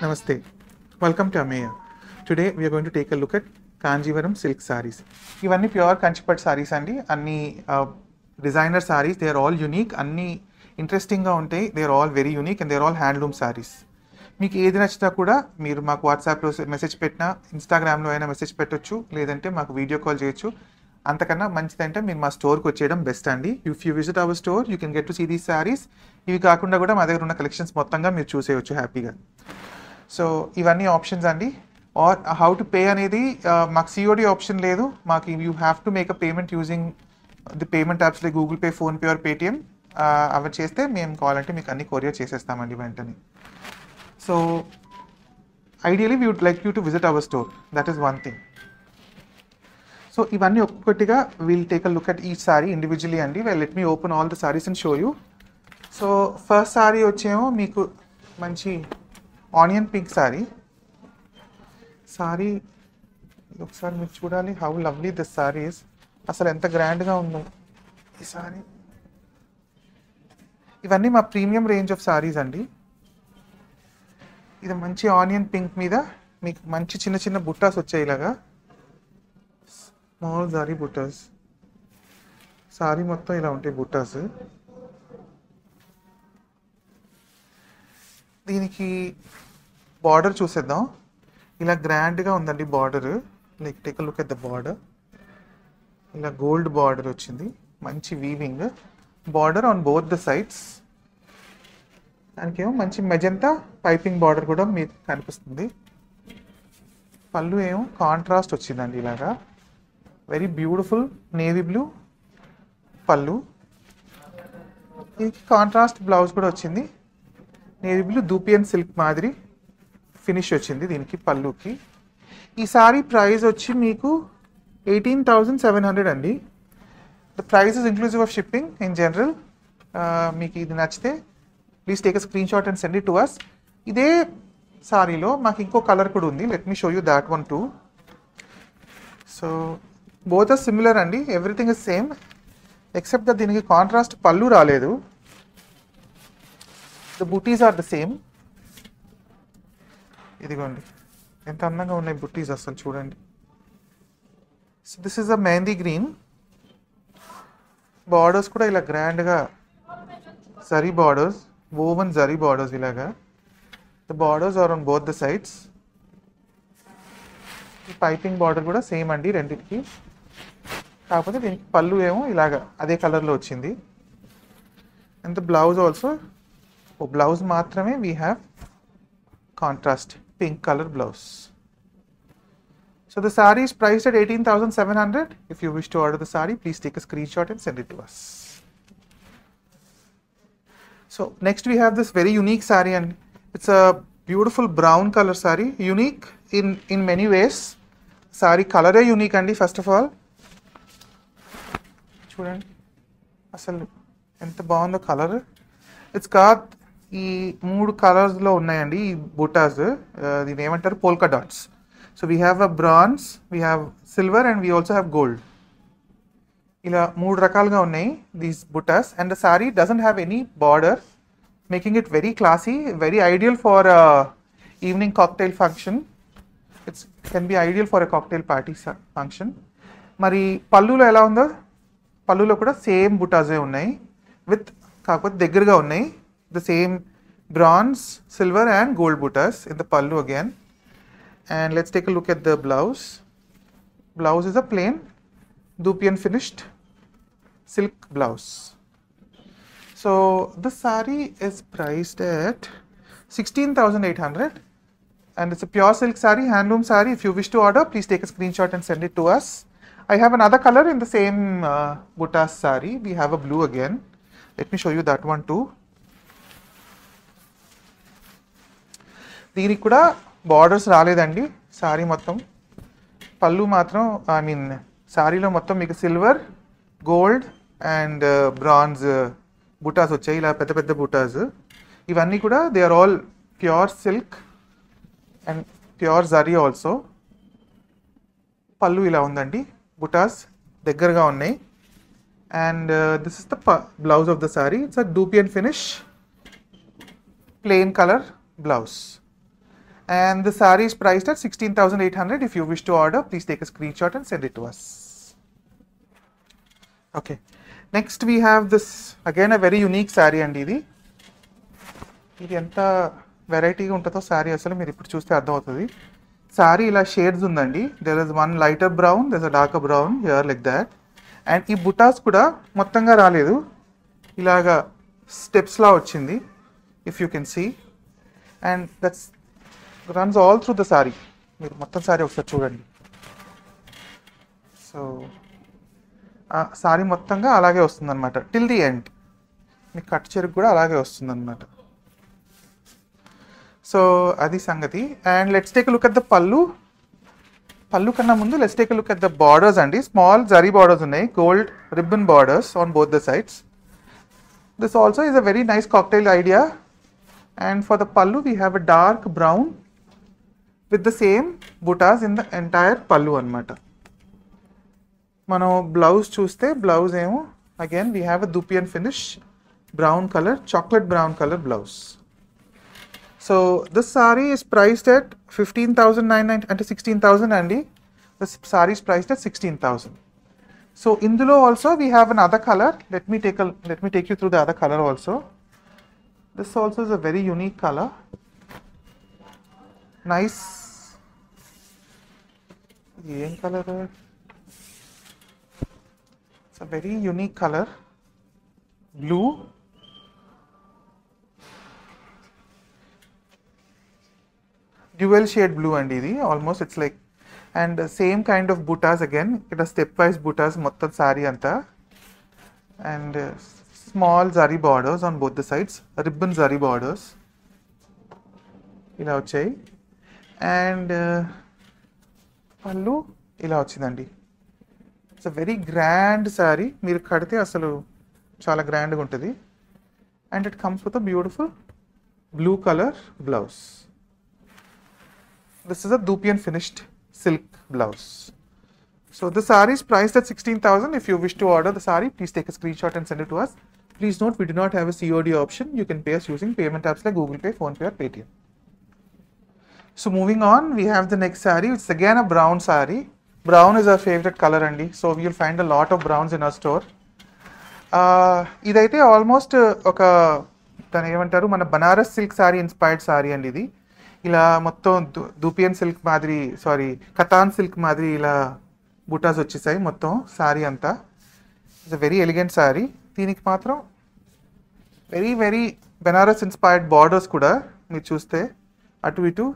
Namaste. Welcome to Ameya. Today we are going to take a look at Kanjivaram silk sarees. ఇవన్నీ pure Kanchipat sarees అండి. అన్ని designer sarees. They are all unique. అన్ని ఇంట్రెస్టింగ్గా ఉంటాయి. They are all very unique and they are all handloom sarees. మీకు ఏది నచ్చినా కూడా మీరు మాకు వాట్సాప్లో మెసేజ్ పెట్టినా, ఇన్స్టాగ్రామ్లో అయినా మెసేజ్ పెట్టొచ్చు, లేదంటే మాకు వీడియో కాల్ చేయొచ్చు. అంతకన్నా మంచిదంటే మీరు మా స్టోర్కి వచ్చేయడం బెస్ట్ అండి. If you visit our store you can get to see these sarees. ఇవి కాకుండా కూడా మా దగ్గర ఉన్న కలెక్షన్స్ మొత్తంగా మీరు చూసేయచ్చు హ్యాపీగా. సో ఇవన్నీ ఆప్షన్స్ అండి. ఆర్ హౌ టు పే అనేది మాకు సిఓడి ఆప్షన్ లేదు. మాకు you have to make a payment using the payment apps like Google Pay, PhonePe or Paytm. అవి చేస్తే మేము కావాలంటే మీకు అన్ని కొరియర్ చేసేస్తామండి వెంటనే. So ideally we would like you to visit our store. That is one thing. So ఇవన్నీ ఒక్కొక్కటిగా we'll take a look at each sari individually అండి. Let me open all the saris and show you. So first sari వచ్చేమో మీకు మంచి onion pink sorry. Sorry ఒకసారి మీరు చూడాలి how lovely this saris. అసలు ఎంత గ్రాండ్గా ఉందో ఈ సారీ. ఇవన్నీ మా ప్రీమియం రేంజ్ ఆఫ్ సారీస్ అండి. ఇది మంచి ఆనియన్ పింక్ మీద మీకు మంచి చిన్న చిన్న బుట్టాస్ వచ్చాయి, ఇలాగా స్మాల్ జారీ బుట్టాస్. సారీ మొత్తం ఇలా ఉంటాయి బుట్టాస్. దీనికి బార్డర్ చూసేద్దాం. ఇలా గ్రాండ్గా ఉందండి border. Like take a look at the border. ఇలా గోల్డ్ బార్డర్ వచ్చింది, మంచి weaving border on both the sides. దానికేమో మంచి మెజంతా పైపింగ్ బార్డర్ కూడా మీకు కనిపిస్తుంది. పళ్ళు ఏమో కాంట్రాస్ట్ వచ్చిందండి, ఇలాగా వెరీ బ్యూటిఫుల్ నేవీ బ్లూ పళ్ళు. దీనికి కాంట్రాస్ట్ బ్లౌజ్ కూడా వచ్చింది. నేవీ బ్లూ దూపియన్ సిల్క్ మాదిరి ఫినిష్ వచ్చింది దీనికి పళ్ళుకి. ఈ సారీ ప్రైస్ వచ్చి మీకు 18,700 అండి. The price is inclusive of shipping in general. మీకు ఇది నచ్చితే please take a screenshot and send it to us. ఇదే సారీలో మాకు ఇంకో కలర్ కూడా ఉంది. Let me show you that one too. So both are similar అండి. Everything is same except that దీనికి కాంట్రాస్ట్ పళ్ళు రాలేదు. The buttis are the same. ఇదిగోండి ఎంత అందంగా ఉన్నాయి బుట్టీస్, అసలు చూడండి. So this is a mehndi green. Borders కూడా ఇలా గ్రాండ్గా zari borders, woven zari borders ఇలాగా. The borders are on both the sides. ఈ పైపింగ్ బార్డర్ కూడా సేమ్ అండి రెండింటికి. కాకపోతే దీనికి పళ్ళు ఏమో ఇలాగా అదే కలర్లో వచ్చింది. And the blouse also, blouse మాత్రమే we have contrast pink color blouse. So the saree is priced at 18,700. If you wish to order the saree, please take a screenshot and send it to us. So next we have this very unique saree, and it's a beautiful brown color saree. Unique in many ways. Saree color A unique అండి. First of all చూడండి అసలు ఎంత బాగుందో colour. It's got ఈ 3 కలర్స్లో ఉన్నాయండి ఈ బుటాస్. దీని ఏమంటారు, polka dots. So we have a bronze, we have silver and we also have gold. ఇలా 3 రకాలుగా ఉన్నాయి these butas. And the saree doesn't have any border, making it very classy, very ideal for evening cocktail function. It's can be ideal for a cocktail party function. మరి పళ్ళులో ఎలా ఉందో, పళ్ళులో కూడా same బుటాసే ఉన్నాయి విత్, కాకపోతే దగ్గరగా ఉన్నాయి. The same bronze, silver and gold buttas in the pallu again. And let's take a look at the blouse. Blouse is a plain dupian finished silk blouse. So the saree is priced at 16,800 and it's a pure silk saree, handloom saree. If you wish to order, please take a screenshot and send it to us. I have another color in the same buttas saree. We have a blue again. Let me show you that one too. దీనికి కూడా borders రాలేదండి sorry మొత్తం. పళ్ళు మాత్రం సారీలో మొత్తం మీకు silver, gold and bronze butas వచ్చాయి, ఇలా పెద్ద పెద్ద బుటాస్. ఇవన్నీ కూడా they are all pure silk and pure zari also. పళ్ళు ఇలా ఉందండి, బుటాస్ దగ్గరగా ఉన్నాయి. And this is the blouse of the saree. It's a dupion finish plain colour blouse. And the saree is priced at 16,800. If you wish to order, please take a screenshot and send it to us. Okay. Next we have this, again a very unique saree and ఇది ఎంత వెరైటీగా ఉంటుందో శారీ అసలు మీరు ఇప్పుడు చూస్తే అర్థమవుతుంది. శారీ ఇలా షేడ్స్ ఉందండి. There is one lighter brown, there is a darker brown here like that. And ఈ బుటాస్ కూడా మొత్తంగా రాలేదు, ఇలాగా స్టెప్స్లా వచ్చింది, if you can see. And that's runs all through the saree. మీరు మొత్తం శారీ ఒకసారి చూడండి. సో శారీ మొత్తంగా అలాగే వస్తుందన్నమాట టిల్ ది ఎండ్. మీకు కట్ చెరుకు కూడా అలాగే వస్తుందన్నమాట. సో అది సంగతి. And let's take look at the pallu. పళ్ళు కన్నా ముందు let's take look at the borders అండి. స్మాల్ జరీ బార్డర్స్ ఉన్నాయి, gold ribbon borders on both the sides. This also is a very nice cocktail idea. And for the pallu we have a dark brown with the same butas in the entire pallu అనమాట. మనం blouse చూస్తే blouse ఏమో again we have a dupion finish brown colour, chocolate brown colour blouse. So this saree is priced at 15,990 అంటే 16,000 అండి. This saree is priced at 16,000. So indulo also we have another color. Let me take you through the other color also. This also is a very unique color. Nice. Em color? It's a very unique color. Blue. Dual shade blue and ఇది almost it's like, and same kind of buttas again, ఇక్కడ step wise buttas మొత్తం saree అంతా, and small zari borders on both the sides, ribbon zari borders ఇలా వచ్చాయి. And పళ్ళు ఇలా వచ్చిందండి. It's a very grand saree, మీరు కడితే అసలు చాలా గ్రాండ్గా ఉంటుంది. And it comes with a beautiful blue colour blouse. This is a Dupian finished silk blouse. So the saree is priced at 16,000. If you wish to order the saree, please take a screenshot and send it to us. Please note, we do not have a COD option. You can pay us using payment apps like Google Pay, PhonePe or Paytm. So moving on, we have the next saree. It's again a brown saree. Brown is our favorite color andi. So we will find a lot of browns in our store. ఇదైతే almost ఒక దాని ఏమంటారు, మన Banaras silk saree inspired saree అండి ఇది. ఇలా మొత్తం dupion silk మాదిరి, సారీ కతాన్ సిల్క్ మాదిరి ఇలా బుటాస్ వచ్చేసాయి మొత్తం సారీ అంతా. It's a very elegant saree. దీనికి మాత్రం very very Benaras inspired borders కూడా మీరు చూస్తే అటు ఇటు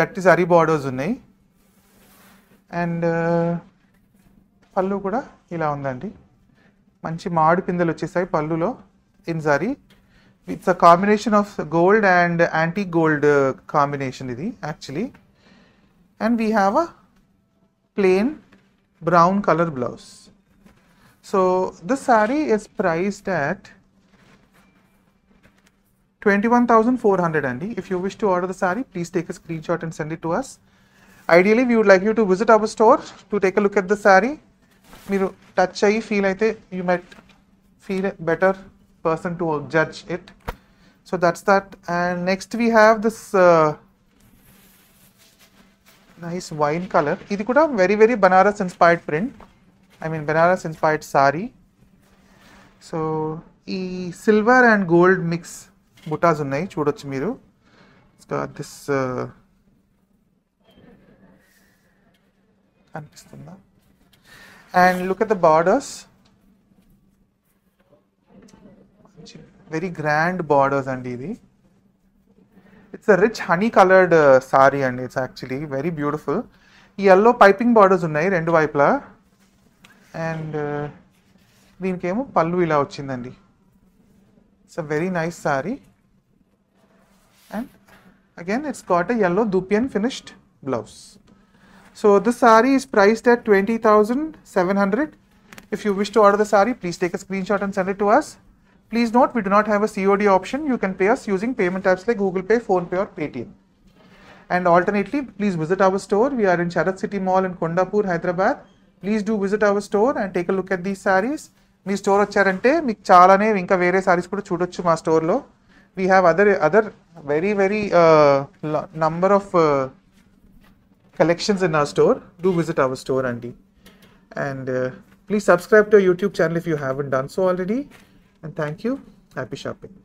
గట్టి జరీ బార్డర్స్ ఉన్నాయి. అండ్ పళ్ళు కూడా ఇలా ఉందండి, మంచి మామిడి పిందెలు వచ్చేసాయి పళ్ళులో in zari. It's a combination of gold and antique gold combination idi actually. And we have a plain brown color blouse. So this saree is priced at 21,400 andi. If you wish to order the saree, please take a screenshot and send it to us. Ideally we would like you to visit our store to take a look at the saree. Meeru touch ayi feel aithe you might feel better person to judge it. So that's that. And next we have this nice wine color. Idi kuda very very Banaras inspired print. I mean Banaras inspired saree. So ee silver and gold mix buttas unnai chudochu meeru. It's got this anpistunda. And look at the borders. Very grand borders and ఇది. It's a rich honey colored saree and it's actually very beautiful. ఈ yellow piping borders ఉన్నాయి రెండు వైపులా. And దీనికేమో పళ్ళు ఇలా వచ్చిందండి. It's a very nice saree. And again it's got a yellow Dupian finished blouse. So this saree is priced at 20,700. If you wish to order the saree, please take a screenshot and send it to us. Please note, we do not have a COD option. You can pay us using payment apps like Google Pay, PhonePe or Paytm. And alternately, please visit our store. We are in Sharat City Mall in Kondapur, Hyderabad. Please do visit our store and take a look at these sarees. Me store వచ్చారంటే మీకు చాలానే ఇంకా వేరే సారీస్ కూడా చూడొచ్చు మా స్టోర్లో. we have other very number of collections in our store. Do visit our store, Andy. And please subscribe to our YouTube channel if you haven't done so already. And thank you. Happy shopping.